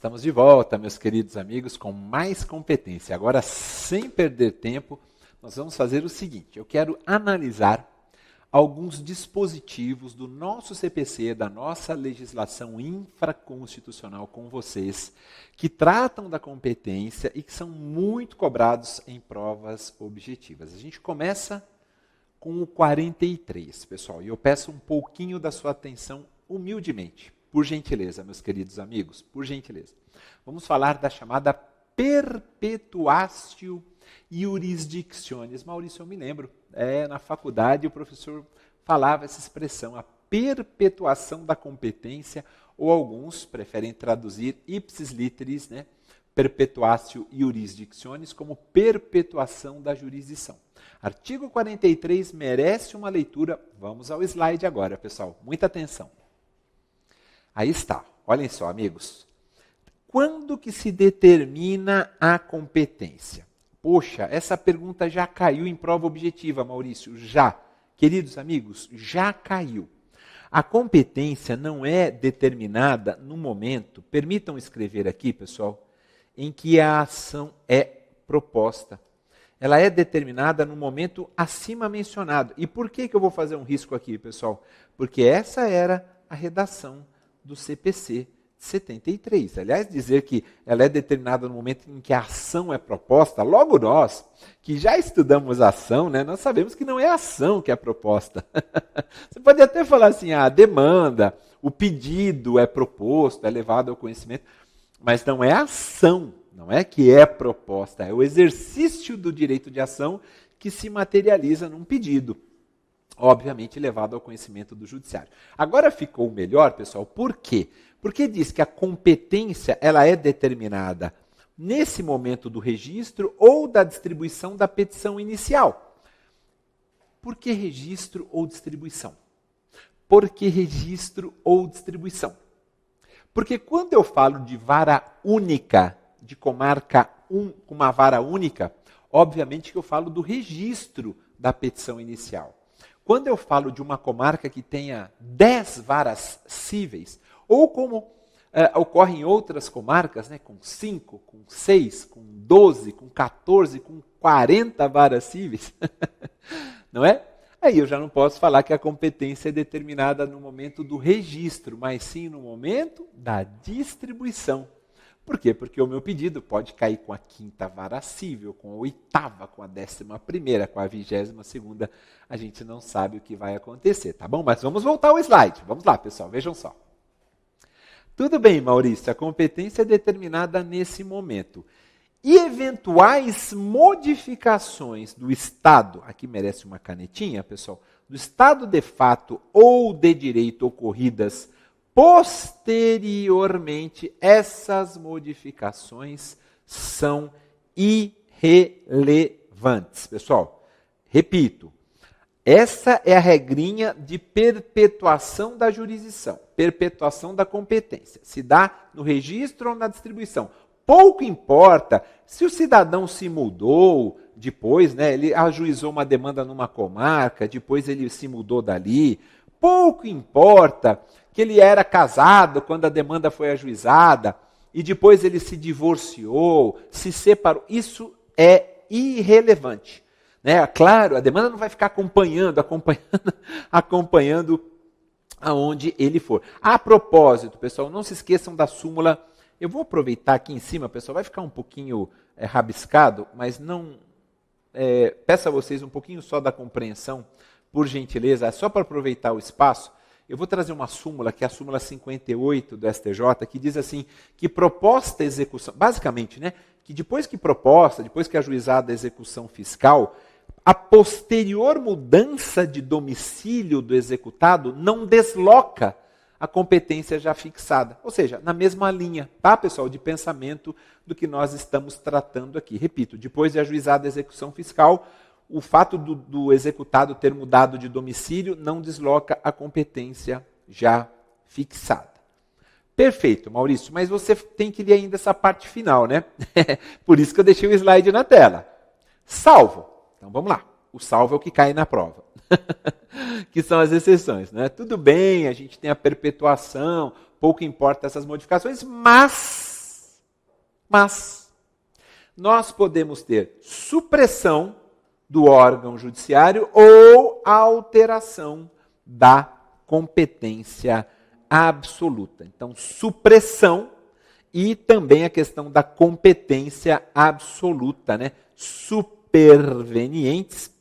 estamos de volta, meus queridos amigos, com mais competência. Agora, sem perder tempo, nós vamos fazer o seguinte. Eu quero analisar alguns dispositivos do nosso CPC, da nossa legislação infraconstitucional com vocês, que tratam da competência e que são muito cobrados em provas objetivas. A gente começa com o 43, pessoal, e eu peço um pouquinho da sua atenção humildemente. Por gentileza, meus queridos amigos, por gentileza. Vamos falar da chamada perpetuatio jurisdictionis. Maurício, eu me lembro, na faculdade o professor falava essa expressão, a perpetuação da competência, ou alguns preferem traduzir ipsis literis, né? Perpetuatio jurisdictionis, como perpetuação da jurisdição. Artigo 43 merece uma leitura. Vamos ao slide agora, pessoal. Muita atenção. Aí está. Olhem só, amigos. Quando que se determina a competência? Poxa, essa pergunta já caiu em prova objetiva, Maurício. Já. Queridos amigos, já caiu. A competência não é determinada no momento, permitam escrever aqui, pessoal, em que a ação é proposta. Ela é determinada no momento acima mencionado. E por que eu vou fazer um risco aqui, pessoal? Porque essa era a redação do CPC 73. Aliás, dizer que ela é determinada no momento em que a ação é proposta, logo nós, que já estudamos a ação, né, nós sabemos que não é a ação que é proposta. Você pode até falar assim, a demanda, o pedido é proposto, é levado ao conhecimento, mas não é a ação, não é que é proposta, é o exercício do direito de ação que se materializa num pedido. Obviamente levado ao conhecimento do judiciário. Agora ficou melhor, pessoal, por quê? Porque diz que a competência ela é determinada nesse momento do registro ou da distribuição da petição inicial. Por que registro ou distribuição? Por que registro ou distribuição? Porque quando eu falo de vara única, de comarca com uma vara única, obviamente que eu falo do registro da petição inicial. Quando eu falo de uma comarca que tenha 10 varas cíveis, ou como ocorre em outras comarcas, né, com 5, com 6, com 12, com 14, com 40 varas cíveis, não é? Aí eu já não posso falar que a competência é determinada no momento do registro, mas sim no momento da distribuição. Por quê? Porque o meu pedido pode cair com a 5ª vara cível, com a 8ª, com a 11ª, com a 22ª. A gente não sabe o que vai acontecer, tá bom? Mas vamos voltar ao slide. Vamos lá, pessoal, vejam só. Tudo bem, Maurício, a competência é determinada nesse momento. E eventuais modificações do Estado, aqui merece uma canetinha, pessoal, do Estado de fato ou de direito ocorridas posteriormente, essas modificações são irrelevantes. Pessoal, repito, essa é a regrinha de perpetuação da jurisdição, perpetuação da competência. Se dá no registro ou na distribuição. Pouco importa se o cidadão se mudou depois, né, ele ajuizou uma demanda numa comarca, depois ele se mudou dali. Pouco importa que ele era casado quando a demanda foi ajuizada e depois ele se divorciou, se separou. Isso é irrelevante. Né? Claro, a demanda não vai ficar acompanhando aonde ele for. A propósito, pessoal, não se esqueçam da súmula. Eu vou aproveitar aqui em cima, pessoal, vai ficar um pouquinho rabiscado, mas não peço a vocês um pouquinho só da compreensão, por gentileza, é só para aproveitar o espaço. Eu vou trazer uma súmula, que é a súmula 58 do STJ, que diz assim, que proposta execução, basicamente, né, que depois que ajuizada a execução fiscal, a posterior mudança de domicílio do executado não desloca a competência já fixada. Ou seja, na mesma linha, tá, pessoal, de pensamento do que nós estamos tratando aqui. Repito, depois de ajuizada a execução fiscal, o fato do executado ter mudado de domicílio não desloca a competência já fixada. Perfeito, Maurício, mas você tem que ler ainda essa parte final, né? Por isso que eu deixei o slide na tela. Salvo. Então vamos lá. O salvo é o que cai na prova. Que são as exceções, né? Tudo bem, a gente tem a perpetuação, pouco importa essas modificações, mas Mas nós podemos ter supressão do órgão judiciário ou alteração da competência absoluta. Então, supressão e também a questão da competência absoluta, né? Supervenientes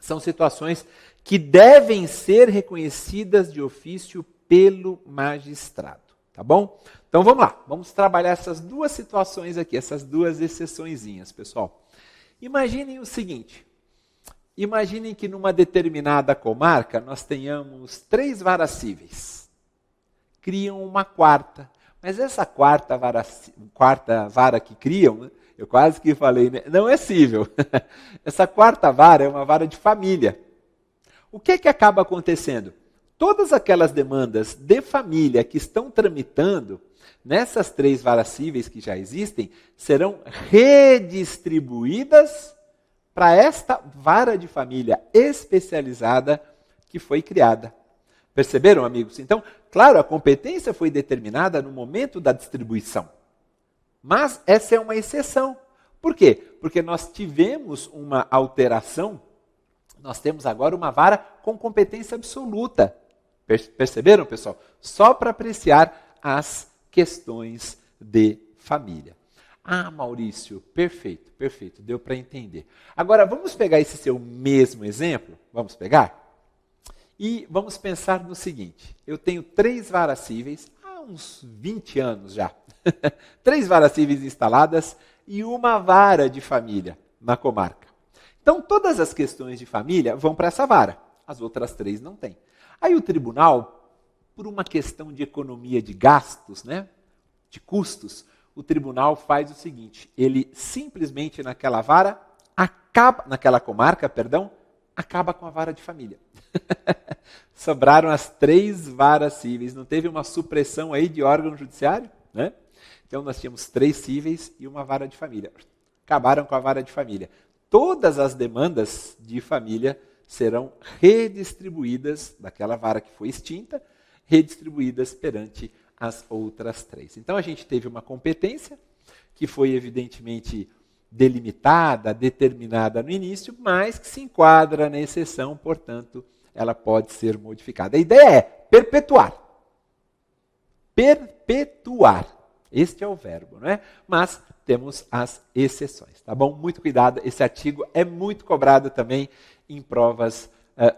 são situações que devem ser reconhecidas de ofício pelo magistrado, tá bom? Então vamos lá, vamos trabalhar essas duas situações aqui, essas duas exceçõezinhas, pessoal. Imaginem o seguinte, imaginem que numa determinada comarca nós tenhamos 3 varas cíveis, criam uma quarta, mas essa quarta vara que criam, né, eu quase que falei, né, não é cível, essa quarta vara é uma vara de família. O que acaba acontecendo? Todas aquelas demandas de família que estão tramitando nessas 3 varas cíveis que já existem, serão redistribuídas para esta vara de família especializada que foi criada. Perceberam, amigos? Então, claro, a competência foi determinada no momento da distribuição. Mas essa é uma exceção. Por quê? Porque nós tivemos uma alteração, nós temos agora uma vara com competência absoluta. Perceberam, pessoal? Só para apreciar as questões de família. Ah, Maurício, perfeito, perfeito, deu para entender. Agora, vamos pegar esse seu mesmo exemplo? Vamos pegar? E vamos pensar no seguinte, eu tenho 3 varas cíveis, há uns 20 anos já, 3 varas cíveis instaladas e uma vara de família na comarca. Então, todas as questões de família vão para essa vara, as outras 3 não têm. Aí o tribunal, por uma questão de economia de gastos, né, de custos, o tribunal faz o seguinte, ele simplesmente naquela comarca, acaba com a vara de família. Sobraram as 3 varas cíveis, não teve uma supressão aí de órgão judiciário, né? Então nós tínhamos 3 cíveis e uma vara de família. Acabaram com a vara de família. Todas as demandas de família serão redistribuídas daquela vara que foi extinta, redistribuídas perante as outras 3. Então a gente teve uma competência que foi evidentemente delimitada, determinada no início, mas que se enquadra na exceção, portanto, ela pode ser modificada. A ideia é perpetuar. Perpetuar. Este é o verbo, não é? Mas temos as exceções, tá bom? Muito cuidado, esse artigo é muito cobrado também em provas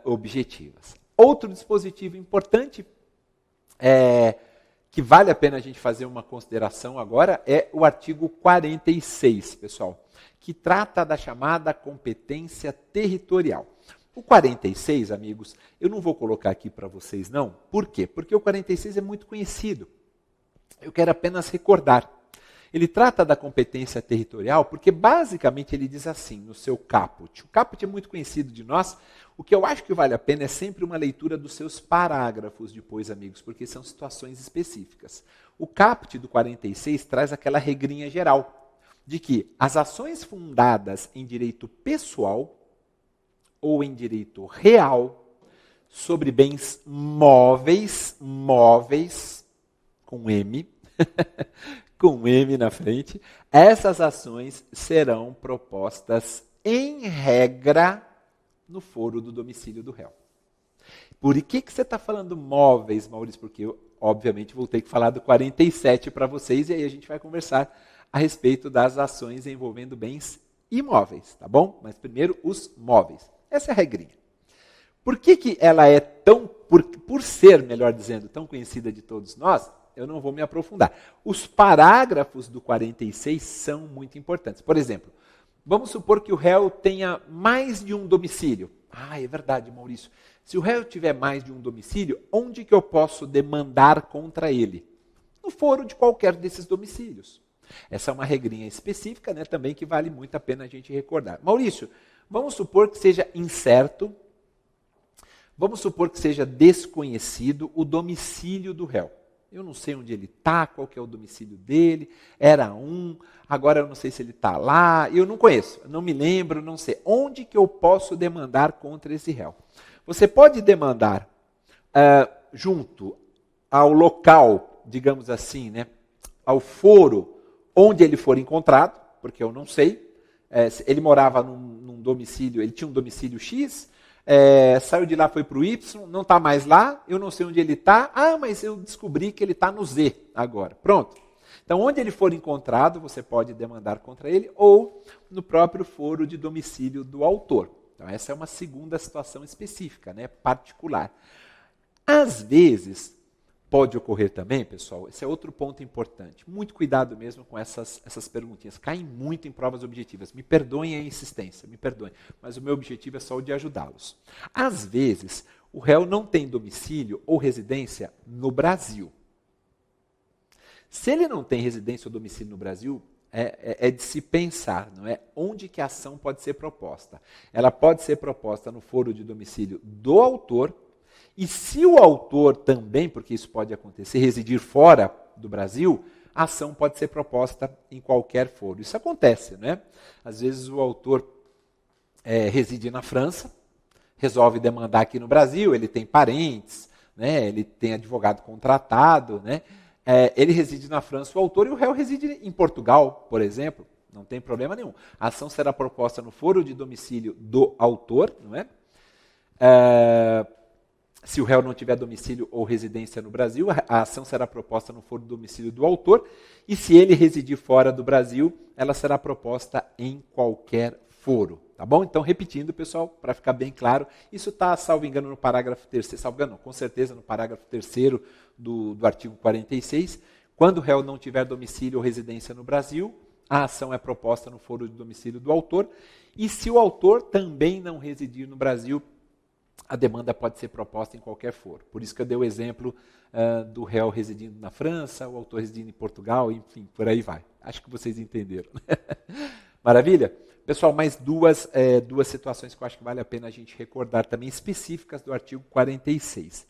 objetivas. Outro dispositivo importante que vale a pena a gente fazer uma consideração agora é o artigo 46, pessoal, que trata da chamada competência territorial. O 46, amigos, eu não vou colocar aqui para vocês não. Por quê? Porque o 46 é muito conhecido. Eu quero apenas recordar. Ele trata da competência territorial porque basicamente ele diz assim no seu caput. O caput é muito conhecido de nós. O que eu acho que vale a pena é sempre uma leitura dos seus parágrafos depois, amigos, porque são situações específicas. O caput do 46 traz aquela regrinha geral de que as ações fundadas em direito pessoal ou em direito real sobre bens móveis, com M, com M na frente, essas ações serão propostas em regra no foro do domicílio do réu. Por que você está falando móveis, Maurício? Porque eu, obviamente, vou ter que falar do 47 para vocês e aí a gente vai conversar a respeito das ações envolvendo bens imóveis, tá bom? Mas primeiro os móveis. Essa é a regrinha. Por que ela é tão, por ser, melhor dizendo, tão conhecida de todos nós, eu não vou me aprofundar. Os parágrafos do 46 são muito importantes. Por exemplo, vamos supor que o réu tenha mais de um domicílio. Ah, é verdade, Maurício. Se o réu tiver mais de um domicílio, onde que eu posso demandar contra ele? No foro de qualquer desses domicílios. Essa é uma regrinha específica, né, também que vale muito a pena a gente recordar. Maurício, vamos supor que seja incerto, vamos supor que seja desconhecido o domicílio do réu. Eu não sei onde ele está, qual que é o domicílio dele, era agora eu não sei se ele está lá, eu não conheço, não me lembro, não sei. Onde que eu posso demandar contra esse réu? Você pode demandar junto ao local, digamos assim, né, ao foro onde ele for encontrado, porque eu não sei, ele morava num domicílio, ele tinha um domicílio X, saiu de lá, foi para o Y, não está mais lá, eu não sei onde ele está, mas eu descobri que ele está no Z agora. Pronto. Então, onde ele for encontrado, você pode demandar contra ele, ou no próprio foro de domicílio do autor. Então, essa é uma segunda situação específica, né, particular. Às vezes, pode ocorrer também, pessoal, esse é outro ponto importante. Muito cuidado mesmo com essas perguntinhas. Caem muito em provas objetivas. Me perdoem a insistência, me perdoem. Mas o meu objetivo é só o de ajudá-los. Às vezes, o réu não tem domicílio ou residência no Brasil. Se ele não tem residência ou domicílio no Brasil, é de se pensar, não é? Onde que a ação pode ser proposta? Ela pode ser proposta no foro de domicílio do autor, e se o autor também, porque isso pode acontecer, residir fora do Brasil, a ação pode ser proposta em qualquer foro. Isso acontece, né? Às vezes o autor reside na França, resolve demandar aqui no Brasil, ele tem parentes, né? Ele tem advogado contratado, né? Ele reside na França, o autor, e o réu reside em Portugal, por exemplo, não tem problema nenhum. A ação será proposta no foro de domicílio do autor, não é? Se o réu não tiver domicílio ou residência no Brasil, a ação será proposta no foro de domicílio do autor, e se ele residir fora do Brasil, ela será proposta em qualquer foro. Tá bom? Então, repetindo, pessoal, para ficar bem claro, isso está, salvo engano, no parágrafo 3º, salvo engano, não, com certeza no parágrafo 3º do artigo 46, quando o réu não tiver domicílio ou residência no Brasil, a ação é proposta no foro de domicílio do autor, e se o autor também não residir no Brasil, a demanda pode ser proposta em qualquer foro. Por isso que eu dei o exemplo do réu residindo na França, o autor residindo em Portugal, enfim, por aí vai. Acho que vocês entenderam. Maravilha? Pessoal, mais duas situações que eu acho que vale a pena a gente recordar também, específicas do artigo 46.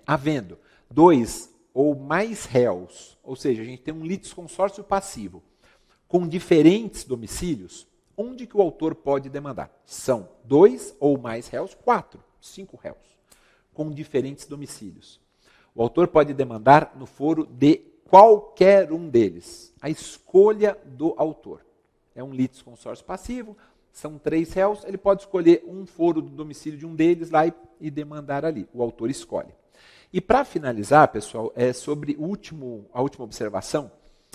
Havendo dois ou mais réus, ou seja, a gente tem um litisconsórcio passivo, com diferentes domicílios, onde que o autor pode demandar? São 2 ou mais réus, 4, 5 réus, com diferentes domicílios. O autor pode demandar no foro de qualquer um deles, a escolha do autor. É um litisconsórcio passivo, são 3 réus, ele pode escolher um foro do domicílio de um deles lá e demandar ali, o autor escolhe. E para finalizar, pessoal, sobre a última observação,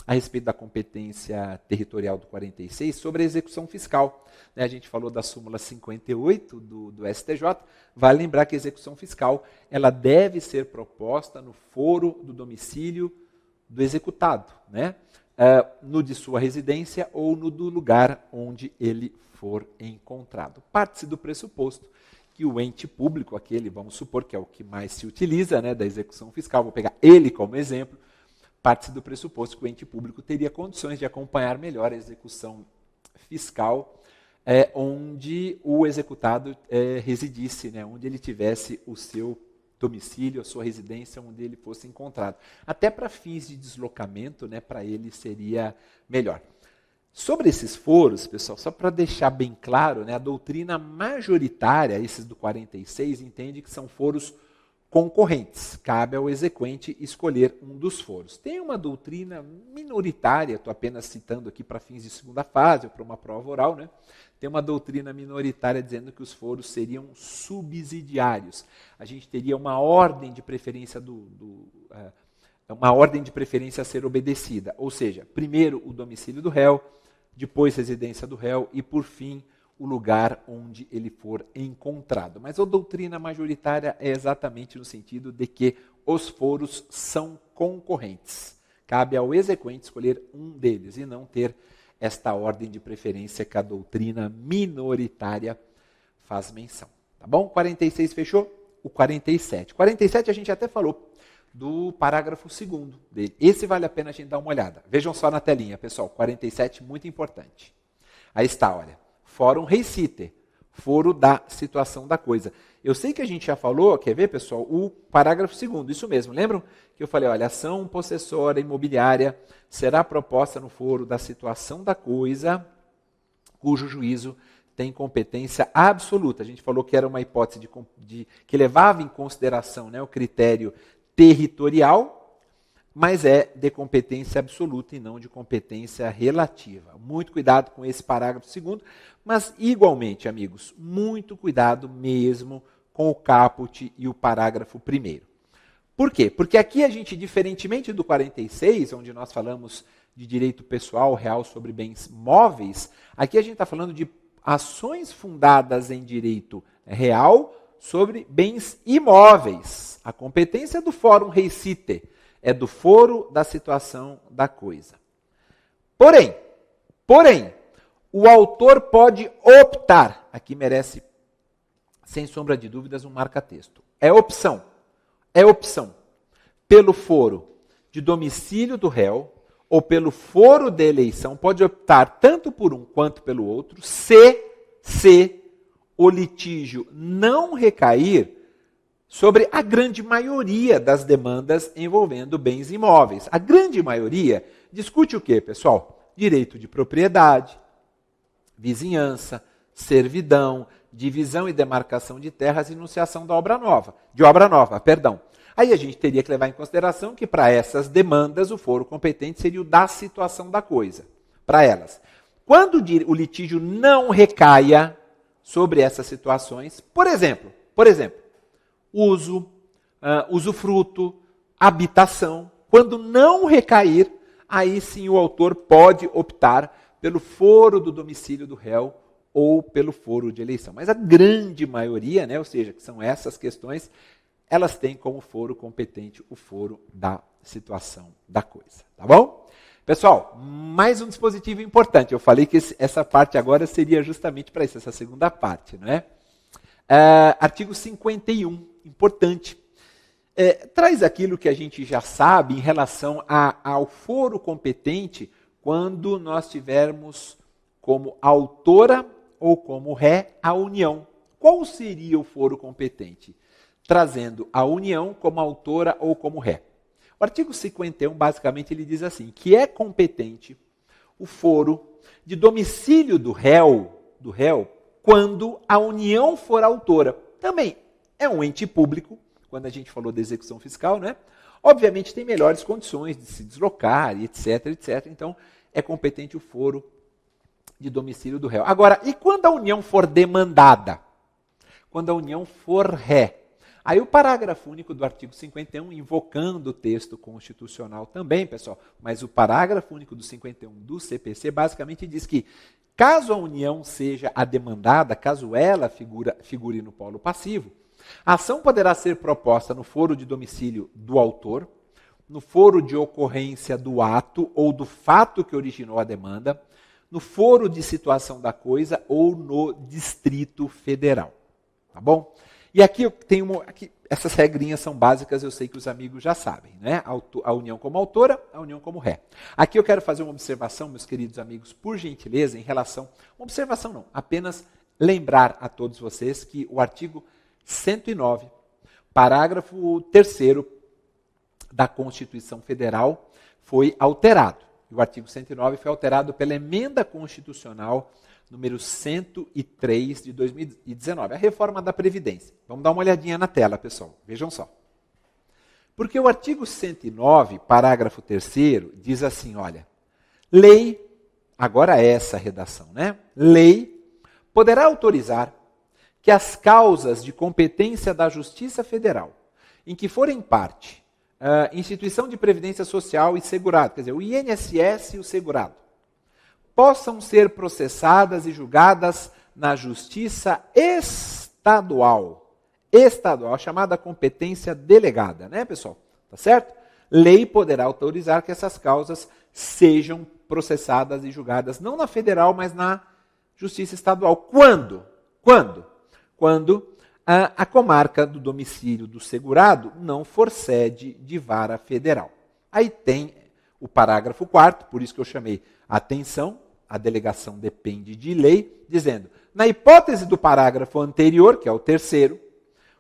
a respeito da competência territorial do 46, sobre a execução fiscal. A gente falou da súmula 58 do STJ, vale lembrar que a execução fiscal ela deve ser proposta no foro do domicílio do executado, né? No de sua residência ou no do lugar onde ele for encontrado. Parte-se do pressuposto que o ente público, aquele, vamos supor que é o que mais se utiliza, né, da execução fiscal, vou pegar ele como exemplo, parte-se do pressuposto que o ente público teria condições de acompanhar melhor a execução fiscal onde o executado residisse, né, onde ele tivesse o seu domicílio, a sua residência, onde ele fosse encontrado. Até para fins de deslocamento, né, para ele seria melhor. Sobre esses foros, pessoal, só para deixar bem claro, né, a doutrina majoritária, esses do 46, entende que são foros concorrentes. Cabe ao exequente escolher um dos foros. Tem uma doutrina minoritária, estou apenas citando aqui para fins de segunda fase, ou para uma prova oral, né? Tem uma doutrina minoritária dizendo que os foros seriam subsidiários. A gente teria uma ordem de preferência uma ordem de preferência a ser obedecida. Ou seja, primeiro o domicílio do réu, depois residência do réu e, por fim, o lugar onde ele for encontrado. Mas a doutrina majoritária é exatamente no sentido de que os foros são concorrentes. Cabe ao exequente escolher um deles e não ter esta ordem de preferência que a doutrina minoritária faz menção. Tá bom? 46 fechou? O 47. 47 a gente até falou do parágrafo 2º dele. Esse vale a pena a gente dar uma olhada. Vejam só na telinha, pessoal. 47, muito importante. Aí está, olha. Fórum recite, foro da situação da coisa. Eu sei que a gente já falou, quer ver, pessoal, o parágrafo 2º, isso mesmo. Lembram que eu falei, olha, ação possessória imobiliária será proposta no foro da situação da coisa, cujo juízo tem competência absoluta. A gente falou que era uma hipótese que levava em consideração, né, o critério territorial, mas é de competência absoluta e não de competência relativa. Muito cuidado com esse parágrafo segundo, mas igualmente, amigos, muito cuidado mesmo com o caput e o parágrafo primeiro. Por quê? Porque aqui a gente, diferentemente do 46, onde nós falamos de direito pessoal real sobre bens móveis, aqui a gente está falando de ações fundadas em direito real sobre bens imóveis. A competência é do fórum recite, é do foro da situação da coisa. Porém, o autor pode optar, aqui merece, sem sombra de dúvidas, um marca-texto. É opção, pelo foro de domicílio do réu ou pelo foro de eleição, pode optar tanto por um quanto pelo outro, se o litígio não recair sobre a grande maioria das demandas envolvendo bens imóveis. A grande maioria discute o quê, pessoal? Direito de propriedade, vizinhança, servidão, divisão e demarcação de terras e enunciação de obra nova. Aí a gente teria que levar em consideração que para essas demandas o foro competente seria o da situação da coisa, para elas. Quando o litígio não recaia sobre essas situações, por exemplo, uso, usufruto, habitação, quando não recair, aí sim o autor pode optar pelo foro do domicílio do réu ou pelo foro de eleição. Mas a grande maioria, ou seja, que são essas questões, elas têm como foro competente o foro da situação da coisa. Tá bom? Pessoal, mais um dispositivo importante. Eu falei que essa parte agora seria justamente para isso, essa segunda parte, não é? Artigo 51, importante. Traz aquilo que a gente já sabe em relação ao foro competente quando nós tivermos como autora ou como ré a união. Qual seria o foro competente? Trazendo a união como autora ou como ré. O artigo 51, basicamente, ele diz assim, que é competente o foro de domicílio do réu, quando a união for autora. Também é um ente público, quando a gente falou da execução fiscal, né? Obviamente tem melhores condições de se deslocar, etc. Então, é competente o foro de domicílio do réu. Agora, e quando a união for demandada? Quando a união for ré? Aí o parágrafo único do artigo 51, invocando o texto constitucional também, pessoal, mas o parágrafo único do 51 do CPC basicamente diz que, caso a união seja a demandada, caso ela figure no polo passivo, a ação poderá ser proposta no foro de domicílio do autor, no foro de ocorrência do ato ou do fato que originou a demanda, no foro de situação da coisa ou no Distrito Federal. Tá bom? E aqui eu tenho essas regrinhas são básicas, eu sei que os amigos já sabem, né? A união como autora, a união como ré. Aqui eu quero fazer uma observação, meus queridos amigos, por gentileza, em relação... Uma observação não, apenas lembrar a todos vocês que o artigo 109, parágrafo 3º da Constituição Federal foi alterado. O artigo 109 foi alterado pela emenda constitucional número 103 de 2019, a reforma da Previdência. Vamos dar uma olhadinha na tela, pessoal. Vejam só. Porque o artigo 109, parágrafo 3º, diz assim, olha, lei, agora é essa redação, né? Lei poderá autorizar que as causas de competência da Justiça Federal, em que forem parte instituição de previdência social e segurado, quer dizer, o INSS e o segurado, possam ser processadas e julgadas na Justiça Estadual, chamada competência delegada, né, pessoal? Tá certo? Lei poderá autorizar que essas causas sejam processadas e julgadas não na federal, mas na Justiça Estadual. Quando? Quando a comarca do domicílio do segurado não for sede de vara federal. Aí tem o parágrafo 4º, por isso que eu chamei atenção, a delegação depende de lei, dizendo, na hipótese do parágrafo anterior, que é o 3º,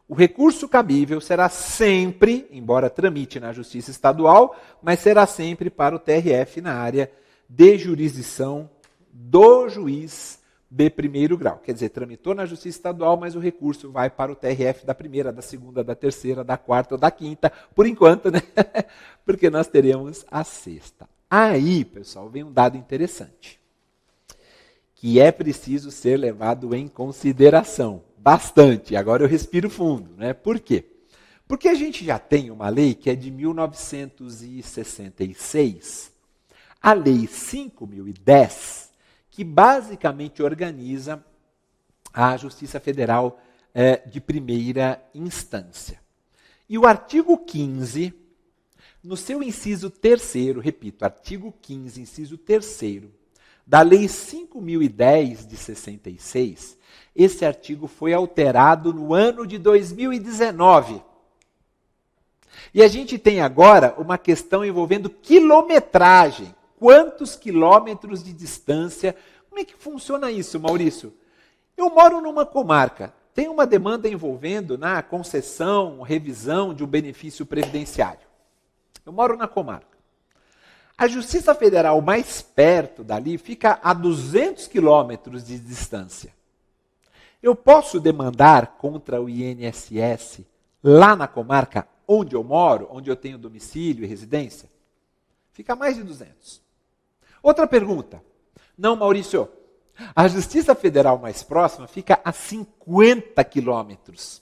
o recurso cabível será sempre, embora tramite na Justiça Estadual, mas será sempre para o TRF na área de jurisdição do juiz de primeiro grau. Quer dizer, tramitou na Justiça Estadual, mas o recurso vai para o TRF da primeira, da segunda, da terceira, da quarta ou da quinta, por enquanto, né? Porque nós teremos a sexta. Aí, pessoal, vem um dado interessante, que é preciso ser levado em consideração. Bastante. Agora eu respiro fundo, né? Por quê? Porque a gente já tem uma lei que é de 1966, a Lei 5.010, que basicamente organiza a Justiça Federal de primeira instância. E o artigo 15, no seu inciso 3º, repito, artigo 15, inciso 3º, da Lei 5.010 de 66, esse artigo foi alterado no ano de 2019. E a gente tem agora uma questão envolvendo quilometragem. Quantos quilômetros de distância? Como é que funciona isso, Maurício? Eu moro numa comarca. Tem uma demanda envolvendo na concessão, revisão de um benefício previdenciário. Eu moro na comarca. A Justiça Federal mais perto dali fica a 200 quilômetros de distância. Eu posso demandar contra o INSS lá na comarca onde eu moro, onde eu tenho domicílio e residência? Fica a mais de 200. Outra pergunta. Não, Maurício, a Justiça Federal mais próxima fica a 50 quilômetros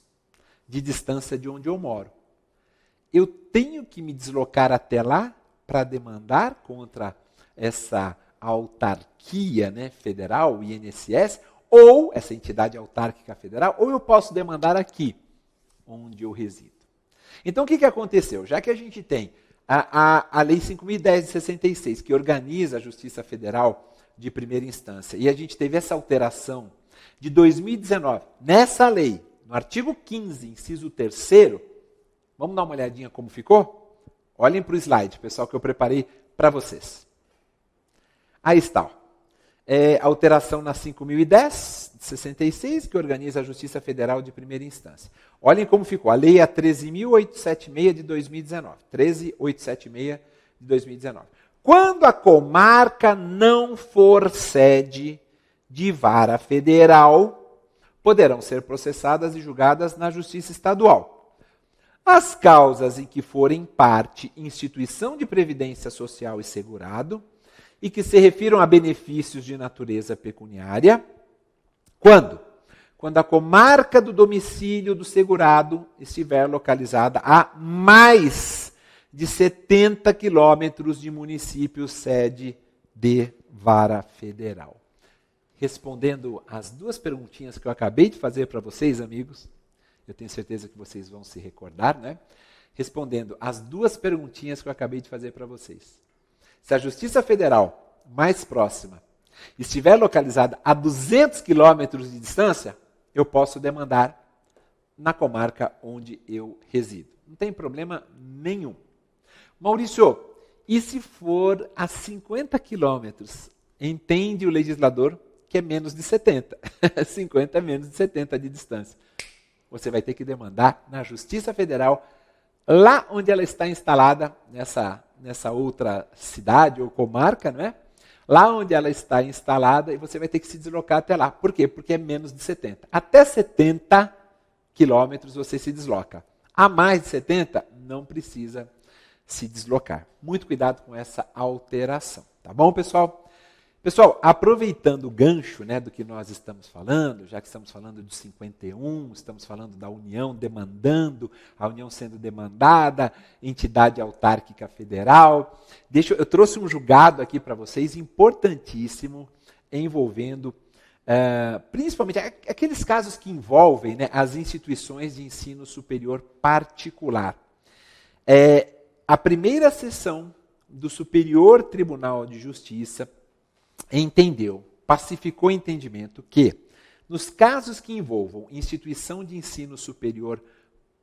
de distância de onde eu moro. Eu tenho que me deslocar até lá para demandar contra essa autarquia, né, federal, o INSS, ou essa entidade autárquica federal, ou eu posso demandar aqui, onde eu resido. Então, o que aconteceu? Já que a gente tem a Lei 5.010 de 66, que organiza a Justiça Federal de primeira instância, e a gente teve essa alteração de 2019, nessa lei, no artigo 15, inciso 3º, vamos dar uma olhadinha como ficou? Olhem para o slide, pessoal, que eu preparei para vocês. Aí está. Alteração na 5.010, de 66, que organiza a Justiça Federal de primeira instância. Olhem como ficou. A lei é a 13.876 de 2019. 13.876 de 2019. Quando a comarca não for sede de vara federal, poderão ser processadas e julgadas na Justiça Estadual. As causas em que forem parte instituição de previdência social e segurado e que se refiram a benefícios de natureza pecuniária, quando? Quando a comarca do domicílio do segurado estiver localizada a mais de 70 quilômetros de município sede de vara federal. Respondendo as duas perguntinhas que eu acabei de fazer para vocês, amigos, eu tenho certeza que vocês vão se recordar, né? Respondendo as duas perguntinhas que eu acabei de fazer para vocês. Se a Justiça Federal mais próxima estiver localizada a 200 quilômetros de distância, eu posso demandar na comarca onde eu resido. Não tem problema nenhum. Maurício, e se for a 50 quilômetros? Entende o legislador que é menos de 70. 50 é menos de 70 de distância. Você vai ter que demandar na Justiça Federal, lá onde ela está instalada, nessa outra cidade ou comarca, não é? Lá onde ela está instalada, e você vai ter que se deslocar até lá. Por quê? Porque é menos de 70. Até 70 quilômetros você se desloca. A mais de 70, não precisa se deslocar. Muito cuidado com essa alteração. Tá bom, pessoal? Pessoal, aproveitando o gancho, né, do que nós estamos falando, já que estamos falando de 51, estamos falando da União demandando, a União sendo demandada, entidade autárquica federal. Eu trouxe um julgado aqui para vocês, importantíssimo, envolvendo, principalmente, aqueles casos que envolvem, né, as instituições de ensino superior particular. A primeira sessão do Superior Tribunal de Justiça pacificou o entendimento que, nos casos que envolvam instituição de ensino superior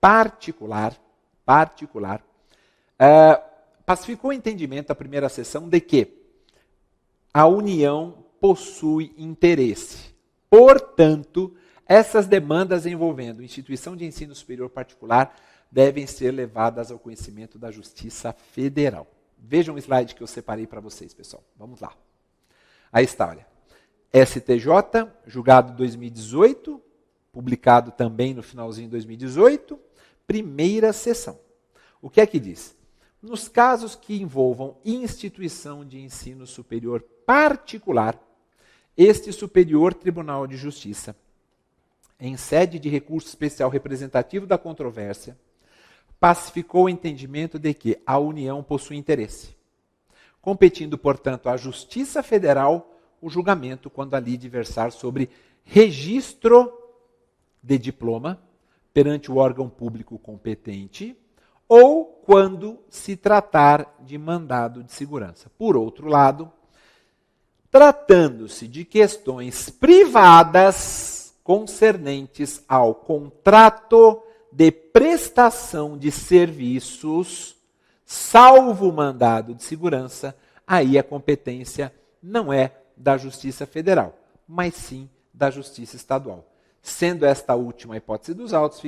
particular, pacificou o entendimento, a primeira sessão, de que a União possui interesse. Portanto, essas demandas envolvendo instituição de ensino superior particular devem ser levadas ao conhecimento da Justiça Federal. Vejam o slide que eu separei para vocês, pessoal. Vamos lá. Aí está, olha. STJ, julgado 2018, publicado também no finalzinho de 2018, primeira sessão. O que é que diz? Nos casos que envolvam instituição de ensino superior particular, este Superior Tribunal de Justiça, em sede de recurso especial representativo da controvérsia, pacificou o entendimento de que a União possui interesse, competindo, portanto, à Justiça Federal o julgamento quando ali versar sobre registro de diploma perante o órgão público competente ou quando se tratar de mandado de segurança. Por outro lado, tratando-se de questões privadas concernentes ao contrato de prestação de serviços, salvo mandado de segurança, aí a competência não é da Justiça Federal, mas sim da Justiça Estadual. Sendo esta última a hipótese dos autos,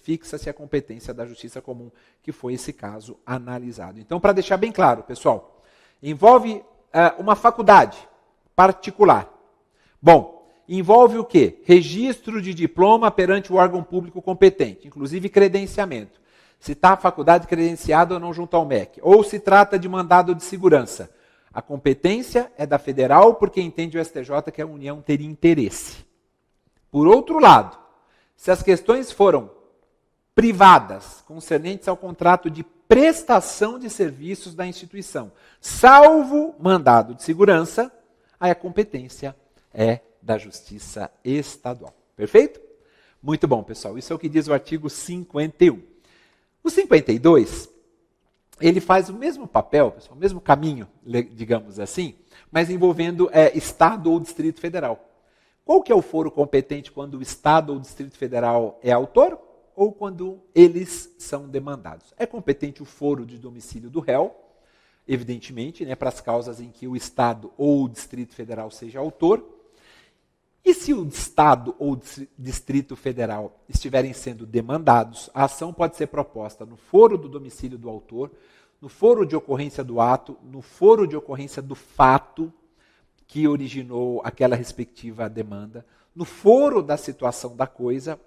fixa-se a competência da Justiça Comum, que foi esse caso analisado. Então, para deixar bem claro, pessoal, envolve uma faculdade particular. Bom, envolve o quê? Registro de diploma perante o órgão público competente, inclusive credenciamento. Se está a faculdade credenciada ou não junto ao MEC. Ou se trata de mandado de segurança. A competência é da federal, porque entende o STJ que a União teria interesse. Por outro lado, se as questões foram privadas, concernentes ao contrato de prestação de serviços da instituição, salvo mandado de segurança, aí a competência é da Justiça Estadual. Perfeito? Muito bom, pessoal. Isso é o que diz o artigo 51. O 52, ele faz o mesmo papel, pessoal, o mesmo caminho, digamos assim, mas envolvendo Estado ou Distrito Federal. Qual que é o foro competente quando o Estado ou o Distrito Federal é autor ou quando eles são demandados? É competente o foro de domicílio do réu, evidentemente, para as causas em que o Estado ou o Distrito Federal seja autor. E se o Estado ou o Distrito Federal estiverem sendo demandados, a ação pode ser proposta no foro do domicílio do autor, no foro de ocorrência do ato, no foro de ocorrência do fato que originou aquela respectiva demanda, no foro da situação da coisa,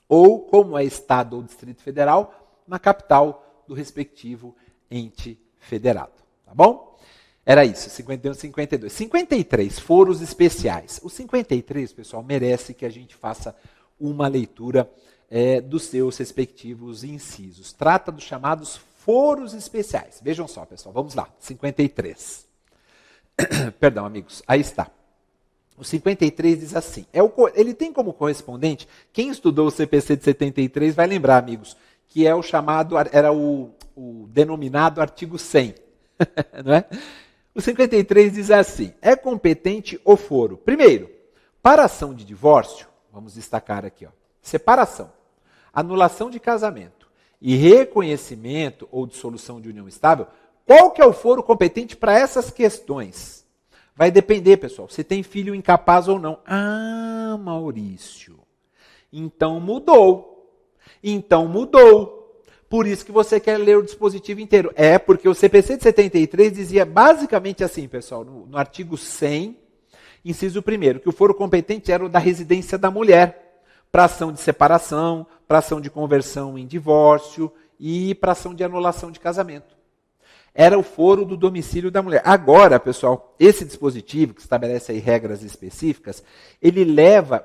ou, como é Estado ou Distrito Federal, na capital do respectivo ente federado. Tá bom? Era isso, 51 e 52. 53, foros especiais. O 53, pessoal, merece que a gente faça uma leitura dos seus respectivos incisos. Trata dos chamados foros especiais. Vejam só, pessoal, vamos lá. 53. Perdão, amigos, aí está. O 53 diz assim, ele tem como correspondente, quem estudou o CPC de 73 vai lembrar, amigos, que é o chamado, era o denominado artigo 100, não é? O 53 diz assim, é competente o foro. Primeiro, para ação de divórcio, vamos destacar aqui, separação, anulação de casamento e reconhecimento ou dissolução de união estável, qual que é o foro competente para essas questões? Vai depender, pessoal, se tem filho incapaz ou não. Ah, Maurício, então mudou. Por isso que você quer ler o dispositivo inteiro. É, porque o CPC de 73 dizia basicamente assim, pessoal, no artigo 100, inciso 1º, que o foro competente era o da residência da mulher, para ação de separação, para ação de conversão em divórcio e para ação de anulação de casamento. Era o foro do domicílio da mulher. Agora, pessoal, esse dispositivo, que estabelece aí regras específicas, ele leva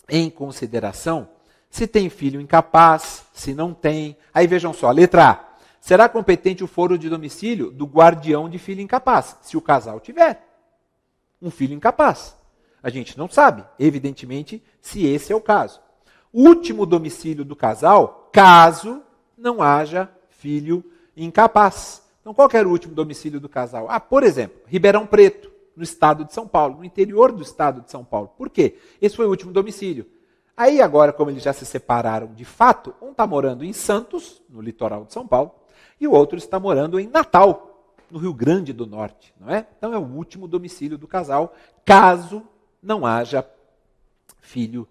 em consideração se tem filho incapaz, se não tem. Aí vejam só, letra A. Será competente o foro de domicílio do guardião de filho incapaz, se o casal tiver um filho incapaz. A gente não sabe, evidentemente, se esse é o caso. Último domicílio do casal, caso não haja filho incapaz. Então, qual que era o último domicílio do casal? Por exemplo, Ribeirão Preto, no estado de São Paulo, no interior do estado de São Paulo. Por quê? Esse foi o último domicílio. Aí agora, como eles já se separaram de fato, um está morando em Santos, no litoral de São Paulo, e o outro está morando em Natal, no Rio Grande do Norte, não é? Então é o último domicílio do casal, caso não haja filho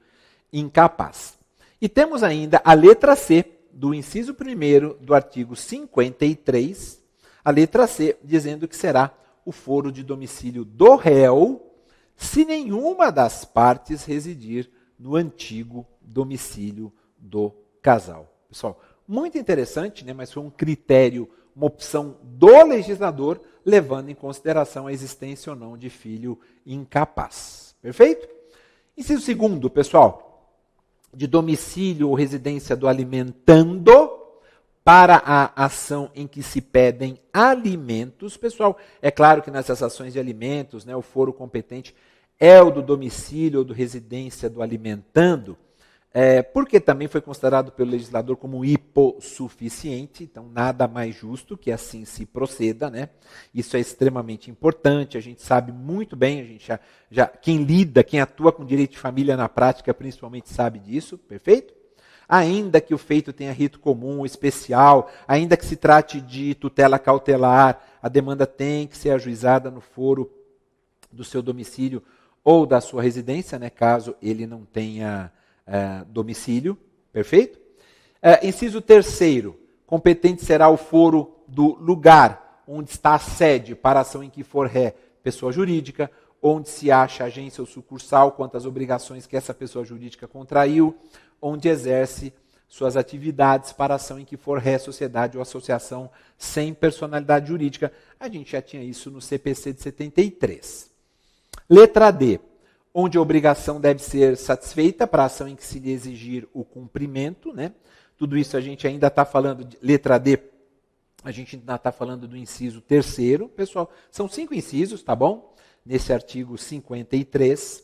incapaz. E temos ainda a letra C, do inciso 1º do artigo 53, a letra C, dizendo que será o foro de domicílio do réu, se nenhuma das partes residir no antigo domicílio do casal. Pessoal, muito interessante, né? Mas foi um critério, uma opção do legislador, levando em consideração a existência ou não de filho incapaz. Perfeito? Inciso segundo, pessoal, de domicílio ou residência do alimentando para a ação em que se pedem alimentos. Pessoal, é claro que nessas ações de alimentos, né, o foro competente é o do domicílio ou do residência do alimentando, porque também foi considerado pelo legislador como hipossuficiente, então nada mais justo que assim se proceda, né? Isso é extremamente importante, a gente sabe muito bem, a gente quem lida, quem atua com direito de família na prática, principalmente sabe disso, perfeito? Ainda que o feito tenha rito comum, especial, ainda que se trate de tutela cautelar, a demanda tem que ser ajuizada no foro do seu domicílio ou da sua residência, né, caso ele não tenha domicílio, perfeito? Inciso terceiro, competente será o foro do lugar onde está a sede para a ação em que for ré, pessoa jurídica, onde se acha agência ou sucursal, quanto às obrigações que essa pessoa jurídica contraiu, onde exerce suas atividades para a ação em que for ré, sociedade ou associação sem personalidade jurídica. A gente já tinha isso no CPC de 73. Letra D, onde a obrigação deve ser satisfeita para a ação em que se lhe exigir o cumprimento, né? Tudo isso a gente ainda está falando, de letra D, a gente ainda está falando do inciso terceiro. Pessoal, são 5 incisos, tá bom? Nesse artigo 53.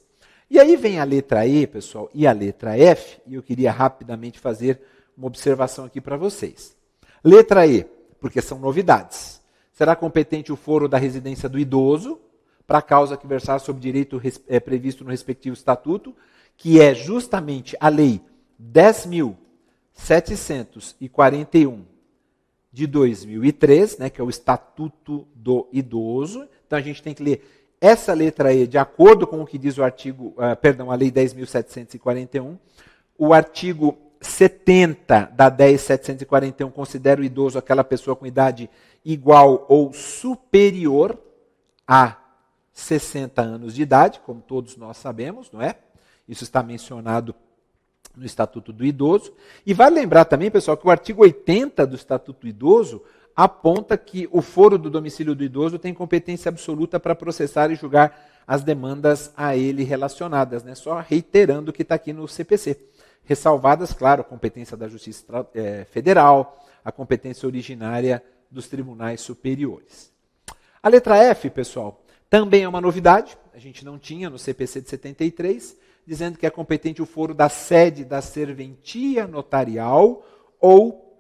E aí vem a letra E, pessoal, e a letra F, e eu queria rapidamente fazer uma observação aqui para vocês. Letra E, porque são novidades. Será competente o foro da residência do idoso, para a causa que versar sobre direito previsto no respectivo estatuto, que é justamente a Lei 10.741 de 2003, né, que é o Estatuto do Idoso. Então a gente tem que ler essa letra E de acordo com o que diz o artigo, a Lei 10.741. O artigo 70 da 10.741 considera o idoso aquela pessoa com idade igual ou superior a 60 anos de idade, como todos nós sabemos, não é? Isso está mencionado no Estatuto do Idoso. E vale lembrar também, pessoal, que o artigo 80 do Estatuto do Idoso aponta que o foro do domicílio do idoso tem competência absoluta para processar e julgar as demandas a ele relacionadas, né? Só reiterando o que está aqui no CPC. Ressalvadas, claro, a competência da Justiça Federal, a competência originária dos tribunais superiores. A letra F, pessoal, também é uma novidade, a gente não tinha no CPC de 73, dizendo que é competente o foro da sede da serventia notarial ou